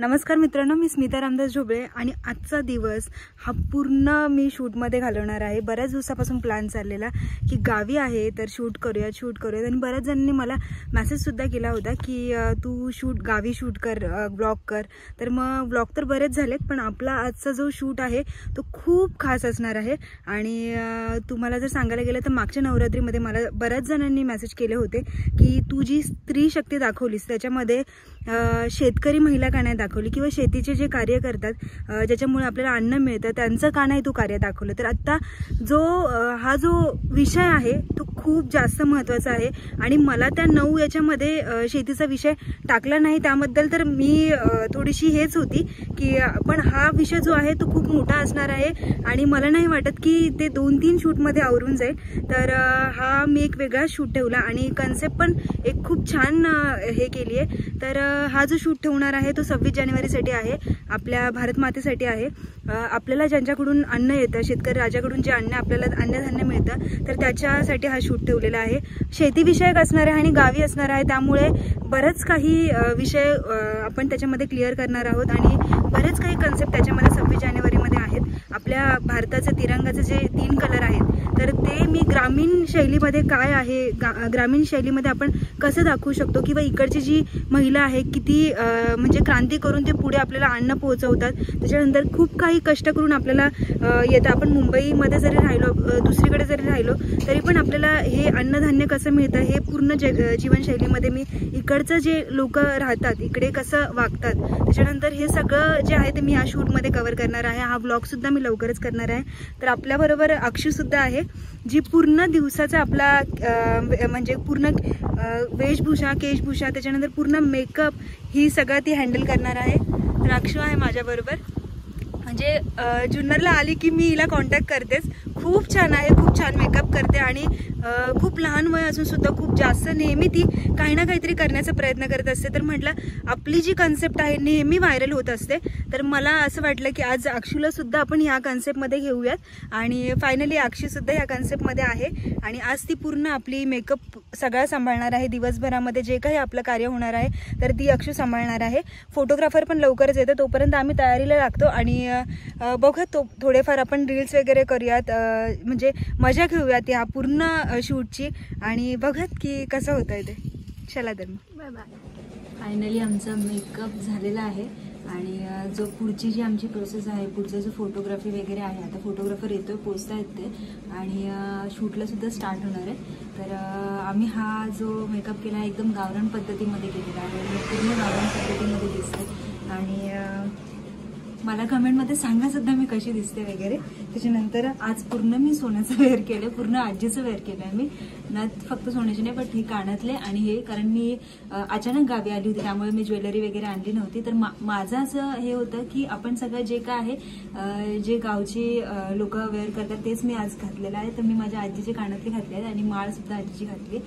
नमस्कार मित्रांनो, मी स्मिता रामदास झोबळे आणि आजचा दिवस हा पूर्ण मी शूटमध्ये घालवणार आहे। बऱ्याच दिवसापासून प्लॅन चाललेला की गावी आहे तर शूट करूयात आणि बऱ्याच जणांनी मला मेसेज सुद्धा केला होता की तू गावी शूट कर, ब्लॉग कर। तर मग ब्लॉग तर बरेच झालेत, पण आपला आजचा जो शूट आहे तो खूप खास असणार आहे। आणि तुम्हाला जर सांगायला गेलं तर मागच्या नवरात्रीमध्ये मला बऱ्याच जणांनी मेसेज केले होते की तू जी स्त्री शक्ती दाखवलीस त्याच्यामध्ये शेतकरी महिला का नाही दाखवली, किंवा शेतीचे जे कार्य करतात ज्याच्यामुळे आपल्याला अन्न मिळतं त्यांचं का नाही तू कार्य दाखवलं। तर आता हा जो विषय आहे तो खूप जास्त महत्त्वाचा आहे आणि मला त्या 9 याच्यामध्ये शेतीचा विषय टाकला नाही त्याबद्दल तर मी थोडीशी हेच होती की पण हा विषय जो आहे तो खूप मोठा असणार आहे आणि मला नाही वाटत की ते 2-3 शूटमध्ये आवरून जाईल। तर हा मी एक वेगळा शूट ठेवला आणि कन्सेप्ट पण एक खूप छान हे केली आहे। तर हा जो शूट ठेवणार आहे तो 26 जानेवारीसाठी आहे, आपल्या भारत मातेसाठी आहे। आपल्याला ज्यांच्याकडून अन्न येतं, शेतकरी राजाकडून जे आपल्याला अन्नधान्य मिळतं तर त्याच्यासाठी हा शूट ठेवलेला आहे। शेतीविषयक असणार आहे आणि गावी असणार आहे, त्यामुळे बरंच काही विषय आपण त्याच्यामध्ये क्लिअर करणार आहोत आणि बरेच काही कन्सेप्ट त्याच्यामध्ये 26 जानेवारीमध्ये आहेत। आपल्या भारताचे तिरंगाचे जे 3 कलर आहेत तर ते मी ग्रामीण शैलीमध्ये काय आहे, ग्रामीण शैलीमध्ये आपण कसं दाखवू शकतो, किंवा इकडची जी महिला आहे किती म्हणजे क्रांती करून ते पुढे आपल्याला अन्न पोहोचवतात। त्याच्यानंतर खूप काही कष्ट करून आपल्याला येतं। आपण मुंबईमध्ये जरी राहिलो, दुसरीकडे जरी राहिलो तरी पण आपल्याला हे अन्नधान्य कसं मिळतं हे पूर्ण जीवनशैलीमध्ये मी इकडचं जे लोक राहतात इकडे कसं वागतात, त्याच्यानंतर हे सगळं जे आहे ते मी या शूटमध्ये कव्हर करणार आहे। हा ब्लॉग सुद्धा मी लवकरच करणार आहे। तर आपल्याबरोबर अक्षू सुद्धा आहे जी पूर्ण दिवसाचा आपला म्हणजे पूर्ण वेशभूषा, केशभूषा, त्याच्यानंतर पूर्ण मेकअप ही सगळं ती हँडल करणार आहे। तर अक्षू आहे माझ्याबरोबर। म्हणजे जुन्नरला आली की मी हिला कॉन्टॅक्ट करतेच। खूप छान आहे, खूप छान मेकअप करते आणि खूप लहान वय असून सुद्धा खूप जास्त नेहमी ती काही ना काहीतरी करण्याचा प्रयत्न करत असते। तर म्हटलं आपली जी कन्सेप्ट आहे नेहमी व्हायरल होत असते, तर मला असं वाटलं की आज अक्षूला सुद्धा आपण ह्या कन्सेप्टमध्ये घेऊयात आणि फायनली अक्षू सुद्धा ह्या कन्सेप्टमध्ये आहे आणि आज ती पूर्ण आपली मेकअप सगळा सांभाळणार आहे। दिवसभरामध्ये जे काही आपलं कार्य होणार आहे तर ती अक्षू सांभाळणार आहे। फोटोग्राफर पण लवकरच येतो, तोपर्यंत आम्ही तयारीला लागतो आणि बघत थोडेफार आपण रील्स वगैरे करूयात, म्हणजे मजा घेऊयात या पूर्ण शूटची आणि बघत की कसं होतंय ते। चला तर मग बाय बाय। फायनली आमचा मेकअप झालेला आहे आणि जो पुढची जी आमची प्रोसेस आहे, पुढचा जो फोटोग्राफी वगैरे आहे, आता फोटोग्राफर येतोय, पोचता येते आणि शूटला सुद्धा स्टार्ट होणार आहे। तर आम्ही हा जो मेकअप केला आहे एकदम गावरान पद्धतीमध्ये केलेला आहे, पूर्ण गावरान पद्धतीमध्ये दिसते आणि मला कमेंटमध्ये सांगा सुद्धा मी कशी दिसते वगैरे। त्याच्यानंतर आज पूर्ण मी सोन्याचं वेअर केलं, पूर्ण आजीचं वेअर केलं आहे मी, ना फक्त सोन्याचे नाही पण हे कानातले आणि हे, कारण मी अचानक गावी आली होती त्यामुळे मी ज्वेलरी वगैरे आणली नव्हती। तर माझं असं हे होतं की आपण सगळं जे काय आहे जे गावची लोक वेअर करतात तेच मी आज घातलेलं आहे। तर मी माझ्या आजीचे कानातले घातले आहेत आणि माळ सुद्धा आजीची घातली।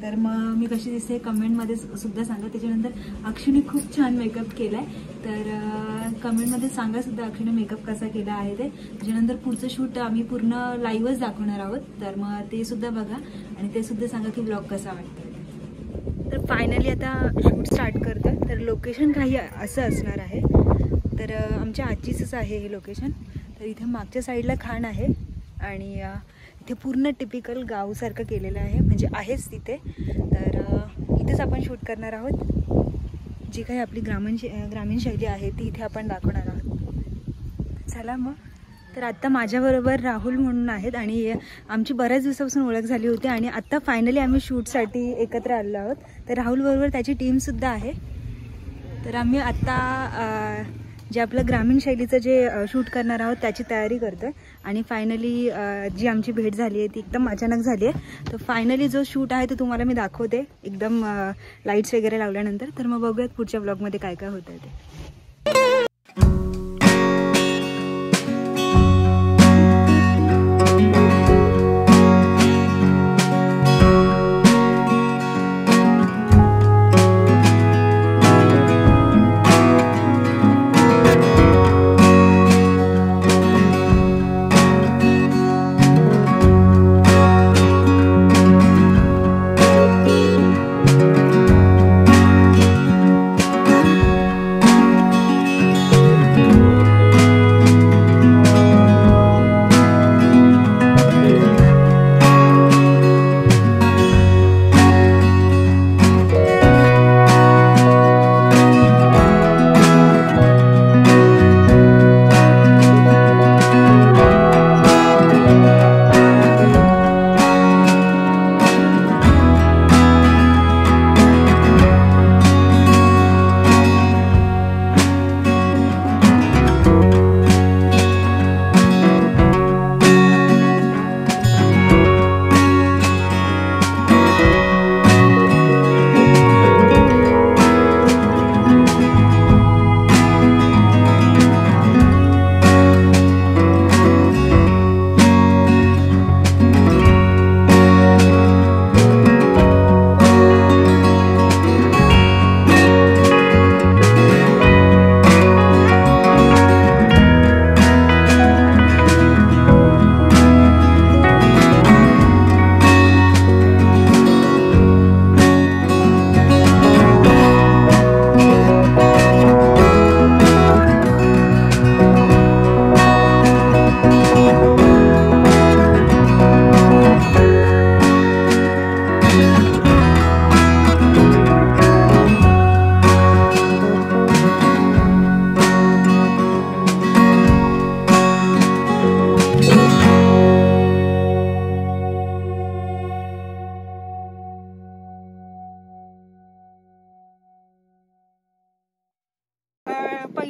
तर मग मी कशी दिसते कमेंटमध्ये सुद्धा सांगा। त्याच्यानंतर अक्षूने खूप छान मेकअप केलाय, तर कमेंटमध्ये सांगा सुद्धा अक्षूने मेकअप कसा केला आहे ते। त्याच्यानंतर पुढचं शूट आम्ही पूर्ण लाईव्हच दाखवणार आहोत, तर मग ते सुद्धा बघा आणि ते सुद्धा सांगा की ब्लॉग कसा वाटतो। तर फायनली आता शूट स्टार्ट करतोय। तर लोकेशन काही असं असणार आहे, तर आमच्या आजीचंच आहे हे लोकेशन। तर इथे मागच्या साईडला खाण आहे आणि इथे पूर्ण टिपिकल गावसारखं केलेलं आहे, म्हणजे आहेच तिथे। तर इथेच आपण शूट करणार आहोत, जी काही आपली ग्रामीण शैली आहे ती इथे आपण दाखवणार आहोत। चला मग। तर आत्ता माझ्याबरोबर राहुल म्हणून आहेत आणि आमची बऱ्याच दिवसापासून ओळख झाली होती आणि आत्ता फायनली आम्ही शूटसाठी एकत्र आलो आहोत। तर राहुलबरोबर त्याची टीमसुद्धा आहे। तर आम्ही आत्ता जे आपलं ग्रामीण शैलीचं जे शूट करणार आहोत त्याची तयारी करतोय आणि फायनली जी आमची भेट झाली आहे ती एकदम अचानक झाली आहे। तर फायनली जो शूट आहे तो तुम्हाला मी दाखवते एकदम लाईट्स वगैरे लावल्यानंतर। तर मग बघूयात पुढच्या ब्लॉगमध्ये काय काय होतं ते।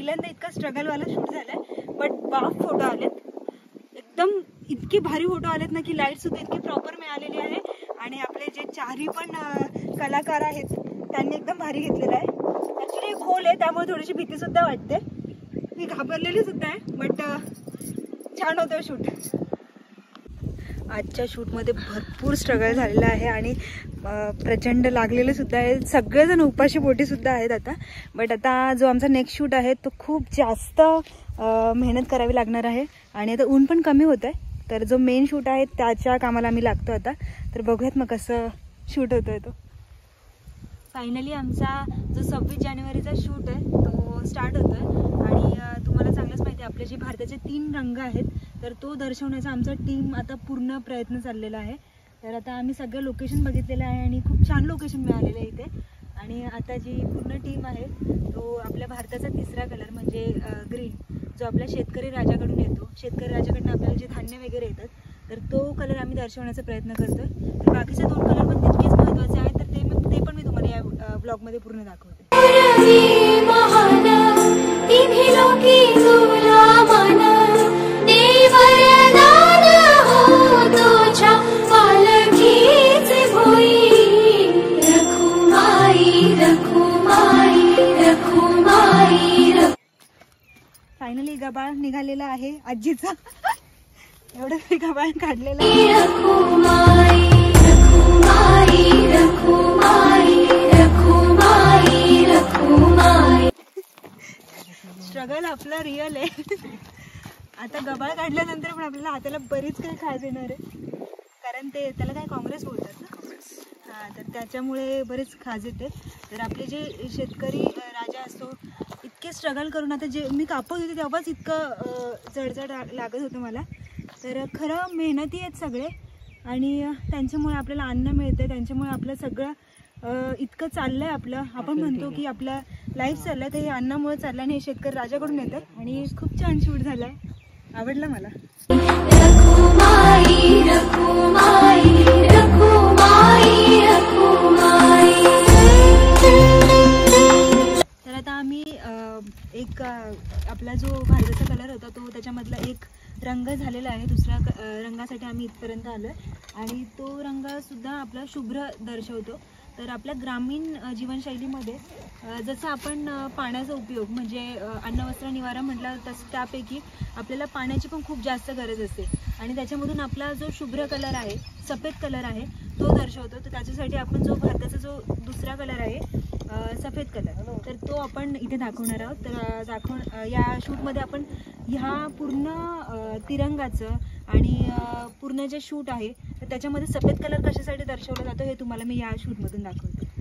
पहिल्यांदा इतका स्ट्रगलवाला शूट झालाय, बट बाफ फोटो आलेत एकदम, इतके भारी फोटो आलेत ना की लाईट सुद्धा इतकी प्रॉपर मिळालेली आहे आणि आपले जे चारही पण कलाकार आहेत त्यांनी एकदम भारी घेतलेलं आहे. ॲक्च्युली एक होल आहे त्यामुळे थोडीशी भीती सुद्धा वाटते, मी घाबरलेली सुद्धा आहे, बट छान होतं शूट. आजच्या शूटमध्ये भरपूर स्ट्रगल झालेलं आहे आणि प्रचंड लागलेले सुद्धा आहे, सगळेजण उपाशी पोटी सुद्धा आहेत आता. बट आता जो आमचा नेक्स्ट शूट आहे तो खूप जास्त मेहनत करावी लागणार आहे आणि आता ऊन पण कमी होत आहे, तर जो मेन शूट आहे त्याच्या कामाला आम्ही लागतो आता. तर बघूयात मग कसं शूट होतोय तो. फायनली आमचा जो 26 जानेवारीचा शूट आहे तो स्टार्ट होतोय आणि तुम्हाला चांगलंच माहिती आहे आपले जे भारताचे 3 रंग आहेत तर तो दर्शवण्याचा आमचा टीम आता पूर्ण प्रयत्न चाललेला आहे. तर आता आम्ही सगळं लोकेशन बघितलेलं आहे आणि खूप छान लोकेशन मिळालेलं आहे इथे. आणि आता जी पूर्ण टीम आहे तो आपल्या भारताचा 3रा कलर म्हणजे ग्रीन, जो आपल्या शेतकरी राजाकडून येतो, शेतकरी राजाकडून आपल्याला जे धान्य वगैरे येतात तर तो कलर आम्ही दर्शवण्याचा प्रयत्न करतोय. तर बाकीचे 2 कलर पण तितकेच महत्त्वाचे आहेत, तर ते पण मी तुम्हाला या ब्लॉगमध्ये पूर्ण दाखवते. फायनली गबाळ निघालेला आहे आजीचा, एवढं मी गबाळ काढलेलं आहे. स्ट्रगल आपला रिअल आहे. आता गबाळ काढल्यानंतर पण आपल्याला हाताला बरीच काही खाज येणार आहे, कारण त्याला काय काँग्रेस बोलतात ना, हां, तर त्याच्यामुळे बरेच खाज येते. तर आपले जे शेतकरी राजा असतो इतके स्ट्रगल करून आता जे मी कापत होते तेव्हाच इतकं जडजड लागत होतं मला. तर खरं मेहनती आहेत सगळे आणि त्यांच्यामुळे आपल्याला अन्न मिळतं, त्यांच्यामुळे आपलं सगळं इतकं चाललं आहे आपलं. आपण म्हणतो की आपलं लाईफ चाललं तर हे अन्नामुळे चाललं आणि हे शेतकरी राजाकडून येतात. आणि खूप छान शूट झालं आहे, आवडलं मला. तर आता आम्ही एक आपला जो भारताचा कलर होता तो त्याच्यामधला एक रंग झालेला आहे, दुसऱ्या रंगासाठी आम्ही इथपर्यंत आलो आहे आणि तो रंगसुद्धा आपला शुभ्र दर्शवतो. तर आपल्या ग्रामीण जीवनशैलीमध्ये जसं आपण पाण्याचा उपयोग म्हणजे अन्न वस्त्र निवारा म्हटलं तसं त्यापैकी आपल्याला पाण्याची पण खूप जास्त गरज असते आणि त्याच्यामधून आपला जो शुभ्र कलर आहे, सफेद कलर आहे तो दर्शवतो. तर त्याच्यासाठी आपण जो भारताचा जो दुसरा कलर आहे सफेद कलर, तर तो आपण इथे दाखवणार आहोत. तर या शूटमध्ये आपण ह्या पूर्ण तिरंगाचं आणि पूर्ण जे शूट आहे तर त्याच्यामध्ये सफेद कलर कशासाठी दर्शवला जातो हे तुम्हाला मी या शूटमधून दाखवते.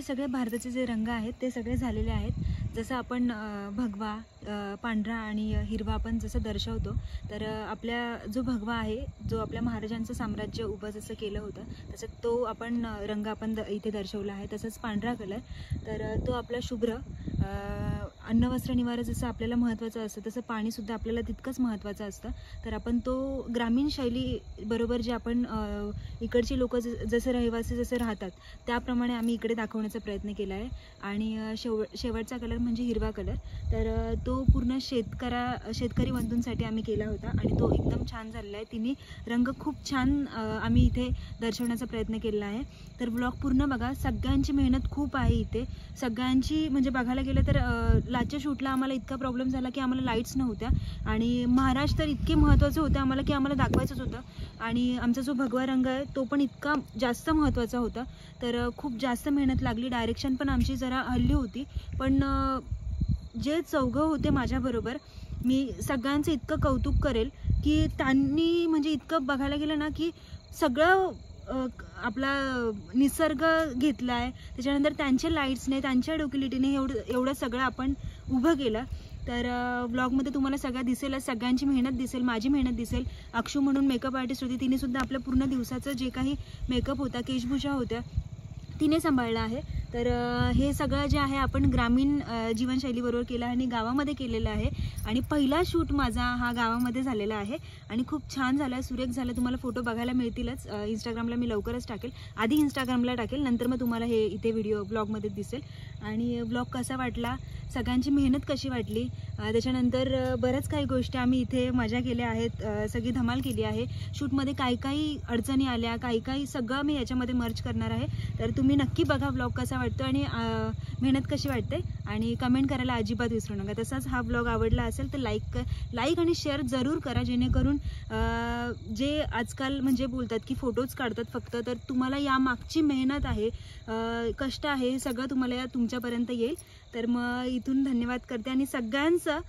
सगळे भारताचे जे रंग आहेत ते सगळे झालेले आहेत. जसं आपण भगवा, पांढरा आणि हिरवा आपण जसं दर्शवतो तर आपल्या जो भगवा आहे जो आपल्या महाराजांचं साम्राज्य उभं जसं केलं होतं तसं तो आपण रंग आपण इथे दर्शवला आहे. तसंच पांढरा कलर तर तो आपला शुभ्र, अन्न वस्त्र निवारा जसं आपल्याला महत्त्वाचं असतं तसं पाणीसुद्धा आपल्याला तितकंच महत्त्वाचं असतं. तर आपण तो ग्रामीण शैली बरोबर जे आपण इकडची लोक जसं रहिवासी जसं राहतात त्याप्रमाणे आम्ही इकडे दाखवण्याचा प्रयत्न केला आहे. आणि शेवटचा कलर म्हणजे हिरवा कलर, तर तो पूर्ण शेतकरी बंधूंसाठी आम्ही केला होता आणि तो एकदम छान झालेला आहे. तिन्ही रंग खूप छान आम्ही इथे दर्शवण्याचा प्रयत्न केला आहे. तर ब्लॉग पूर्ण बघा, सगळ्यांची मेहनत खूप आहे इथे, सगळ्यांची म्हणजे बघायला गेलं तर लाजच्या शूटला आम्हाला इतका प्रॉब्लेम झाला की आम्हाला लाईट्स नव्हत्या आणि महाराज तर इतके महत्त्वाचे होते आम्हाला की आम्हाला दाखवायचंच होतं आणि आमचा जो भगवा रंग आहे तो पण इतका जास्त महत्त्वाचा होता. तर खूप जास्त मेहनत लागली, डायरेक्शन पण आमची जरा हल्ली होती, पण जे चौघं होते माझ्याबरोबर मी सगळ्यांचं इतकं कौतुक करेल की त्यांनी म्हणजे इतकं बघायला गेलं ना की सगळं आपला निसर्ग घेतला आहे, त्याच्यानंतर त्यांचे लाईट्सने त्यांच्या डोक्युलिटीने एवढं सगळं आपण उभं केलं. तर व्लॉगमध्ये तुम्हाला सगळं दिसेल, सगळ्यांची मेहनत दिसेल, माझी मेहनत दिसेल. अक्षू म्हणून मेकअप आर्टिस्ट होती, तिने सुद्धा आपल्या पूर्ण दिवसाचं जे काही मेकअप होता, केशभूषा होत्या, तिने सांभाळलं आहे. तर हे सगळं जे आहे आपण ग्रामीण जीवनशैलीबरोबर केलं आणि गावामध्ये केलेलं आहे. आणि पहिला शूट माझा हा गावामध्ये झालेला आहे आणि खूप छान झाला, सुरेख झाला. तुम्हाला फोटो बघायला मिळतीलच. इंस्टाग्रामला मी लवकरच टाकेल, आधी इंस्टाग्रामला टाकेल, नंतर मग तुम्हाला हे इथे व्हिडिओ ब्लॉगमध्ये दिसेल. आणि ब्लॉग कसा वाटला, सगळ्यांची मेहनत कशी वाटली, त्याच्यानंतर बऱ्याच काही गोष्टी आम्ही इथे मजा केल्या आहेत, सगळी धमाल केली आहे. शूटमध्ये काही अडचणी आल्या, काही सगळं मी याच्यामध्ये मर्ज करणार आहे. तर तुम्ही नक्की बघा ब्लॉग कसा वाटतो आणि मेहनत कशी वाटते आणि कमेंट करायला अजिबात विसरू नका. तसाच हा ब्लॉग आवडला असेल तर लाईक आणि शेअर जरूर करा, जेणेकरून जे आजकाल म्हणजे बोलतात की फोटोज काढतात फक्त, तर तुम्हाला या मागची मेहनत आहे, कष्ट आहे, हे सगळं तुम्हाला तुमच्यापर्यंत येईल. तर मग इथून धन्यवाद करते आणि सगळ्यांचं,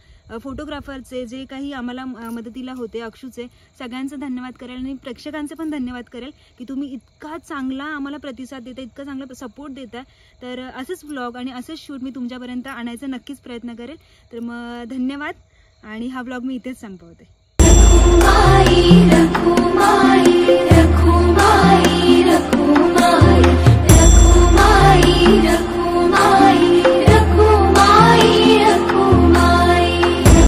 फोटोग्राफरचे जे काही आम्हाला मदतीला होते, अक्षूचे, सगळ्यांचं धन्यवाद करेल आणि प्रेक्षकांचे पण धन्यवाद करेल की तुम्ही इतका चांगला आम्हाला प्रतिसाद देता, इतका चांगला सपोर्ट देता. तर असेच व्लॉग आणि असेच शूट मी तुमच्यापर्यंत आणायचा नक्कीच प्रयत्न करेल. तर मग धन्यवाद आणि हा व्लॉग मी इथेच संपवते.